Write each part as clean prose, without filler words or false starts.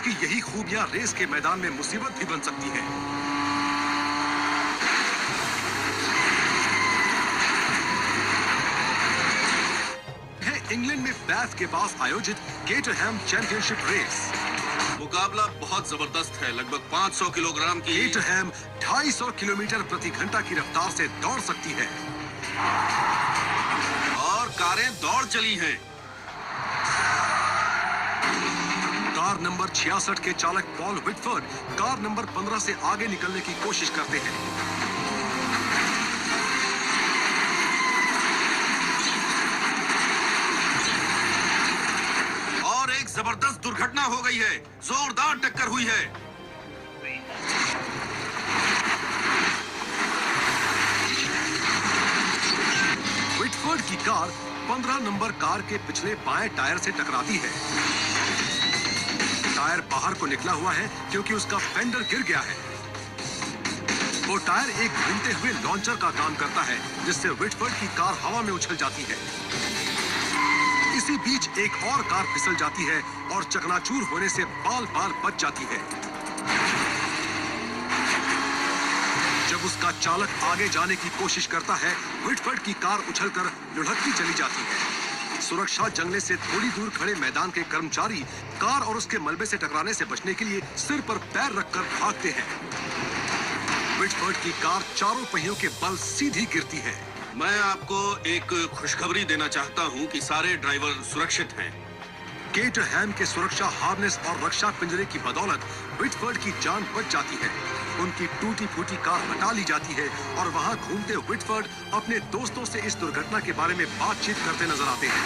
क्योंकि यही खूबियां रेस के मैदान में मुसीबत भी बन सकती है। इंग्लैंड में बैथ के पास आयोजित केटरहैम चैंपियनशिप रेस। मुकाबला बहुत जबरदस्त है। लगभग 500 किलोग्राम की केटरहैम 250 किलोमीटर प्रति घंटा की रफ्तार से दौड़ सकती है और कारें दौड़ चली हैं। कार नंबर 66 के चालक पॉल विटफोर्ड कार नंबर 15 से आगे निकलने की कोशिश करते हैं। जबरदस्त दुर्घटना हो गई है। जोरदार टक्कर हुई है। विटफोर्ड की कार 15 नंबर कार के पिछले बाएं टायर से टकराती है। टायर बाहर को निकला हुआ है क्योंकि उसका फेंडर गिर गया है। वो टायर एक घूमते हुए लॉन्चर का काम करता है, जिससे विटफोर्ड की कार हवा में उछल जाती है। इसी बीच एक और कार फिसल जाती है और चकनाचूर होने से बाल बाल बच जाती है। जब उसका चालक आगे जाने की कोशिश करता है, विटफोर्ड की कार उछलकर लुढ़कती चली जाती है। सुरक्षा जंगले से थोड़ी दूर खड़े मैदान के कर्मचारी कार और उसके मलबे से टकराने से बचने के लिए सिर पर पैर रखकर भागते हैं। विटफोर्ड की कार चारों पहियों के बल सीधी गिरती है। मैं आपको एक खुशखबरी देना चाहता हूं कि सारे ड्राइवर सुरक्षित हैं। केटरहैम के सुरक्षा हार्नेस और रक्षा पिंजरे की बदौलत विटफोर्ड की जान बच जाती है। उनकी टूटी फूटी कार हटा ली जाती है और वहां घूमते विटफोर्ड अपने दोस्तों से इस दुर्घटना के बारे में बातचीत करते नजर आते हैं।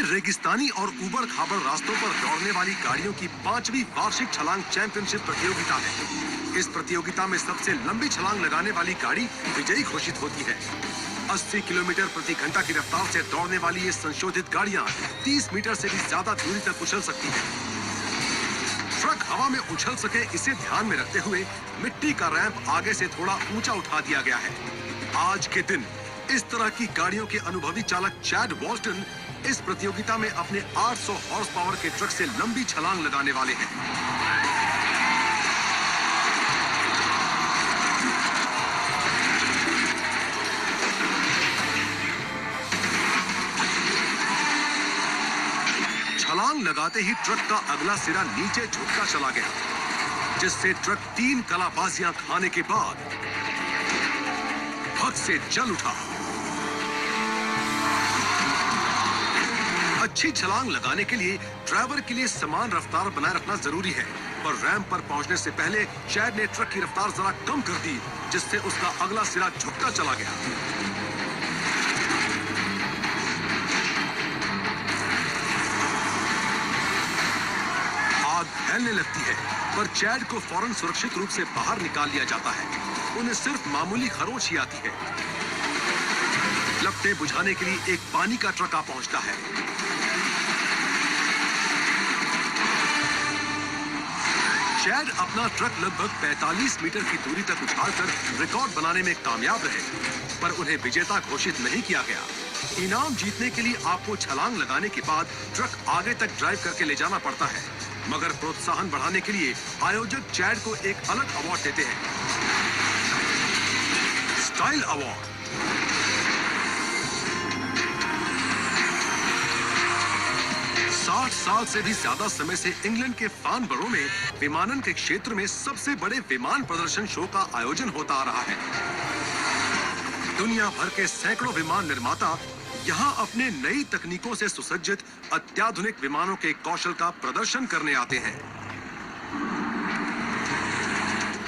रेगिस्तानी और उबड़ खाबड़ रास्तों पर दौड़ने वाली गाड़ियों की 5वीं वार्षिक छलांग चैंपियनशिप प्रतियोगिता है। इस प्रतियोगिता में सबसे लंबी छलांग लगाने वाली गाड़ी विजयी घोषित होती है। 80 किलोमीटर प्रति घंटा की रफ्तार से दौड़ने वाली ये संशोधित गाड़ियां 30 मीटर से भी ज्यादा दूरी तक उछल सकती हैं। ट्रक हवा में उछल सके, इसे ध्यान में रखते हुए मिट्टी का रैंप आगे से थोड़ा ऊंचा उठा दिया गया है। आज के दिन इस तरह की गाड़ियों के अनुभवी चालक चैड वॉल्टन इस प्रतियोगिता में अपने 800 हॉर्स पावर के ट्रक से लंबी छलांग लगाने वाले हैं। छलांग लगाते ही ट्रक का अगला सिरा नीचे झुकता चला गया, जिससे ट्रक 3 कलाबाजियां खाने के बाद भग से जल उठा। अच्छी छलांग लगाने के लिए ड्राइवर के लिए समान रफ्तार बनाए रखना जरूरी है, पर रैंप पर पहुंचने से पहले चैड ने ट्रक की रफ्तार जरा कम कर दी, जिससे उसका अगला सिरा झुकता चला गया। आग फैलने लगती है, पर चैड को फौरन सुरक्षित रूप से बाहर निकाल लिया जाता है। उन्हें सिर्फ मामूली खरोंच ही आती है। लपटें बुझाने के लिए एक पानी का ट्रक आ पहुंचता है। चैड अपना ट्रक लगभग 45 मीटर की दूरी तक उछालकर रिकॉर्ड बनाने में कामयाब रहे, पर उन्हें विजेता घोषित नहीं किया गया। इनाम जीतने के लिए आपको छलांग लगाने के बाद ट्रक आगे तक ड्राइव करके ले जाना पड़ता है, मगर प्रोत्साहन बढ़ाने के लिए आयोजक चैड को एक अलग अवार्ड देते हैं, स्टाइल अवार्ड। साल से भी ज्यादा समय से इंग्लैंड के फार्नबरो में विमानन के क्षेत्र में सबसे बड़े विमान प्रदर्शन शो का आयोजन होता आ रहा है। दुनिया भर के सैकड़ों विमान निर्माता यहाँ अपने नई तकनीकों से सुसज्जित अत्याधुनिक विमानों के कौशल का प्रदर्शन करने आते हैं।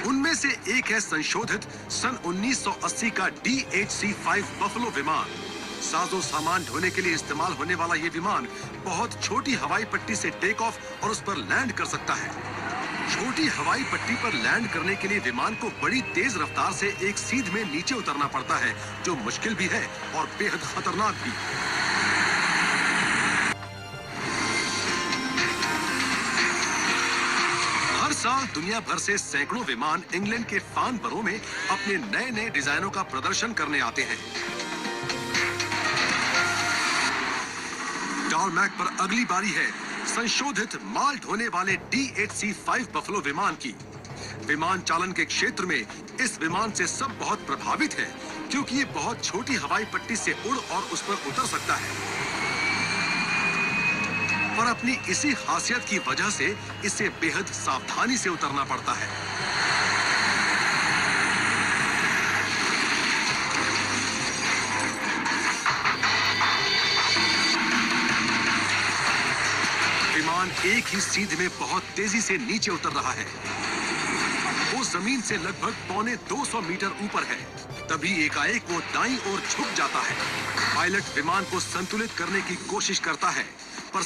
उनमें से एक है संशोधित सन 1980 का DHC-5 बफलो विमान। साजो सामान ढोने के लिए इस्तेमाल होने वाला ये विमान बहुत छोटी हवाई पट्टी से टेक ऑफ और उस पर लैंड कर सकता है। छोटी हवाई पट्टी पर लैंड करने के लिए विमान को बड़ी तेज रफ्तार से एक सीध में नीचे उतरना पड़ता है, जो मुश्किल भी है और बेहद खतरनाक भी। हर साल साल दुनिया भर से सैकड़ों विमान इंग्लैंड के फार्नबरो में अपने नए नए डिजाइनों का प्रदर्शन करने आते हैं। टारमैक पर अगली बारी है संशोधित माल ढोने वाले DHC-5 बफलो विमान की। विमान चालन के क्षेत्र में इस विमान से सब बहुत प्रभावित है, क्योंकि ये बहुत छोटी हवाई पट्टी से उड़ और उस पर उतर सकता है। पर अपनी इसी खासियत की वजह से इसे बेहद सावधानी से उतरना पड़ता है। विमान एक ही सीध में बहुत तेजी से नीचे उतर रहा है। वो जमीन से लगभग पौने 200 मीटर ऊपर है। तभी एकाएक वो दाईं ओर झुक जाता है। पायलट विमान को संतुलित करने की कोशिश करता है, पर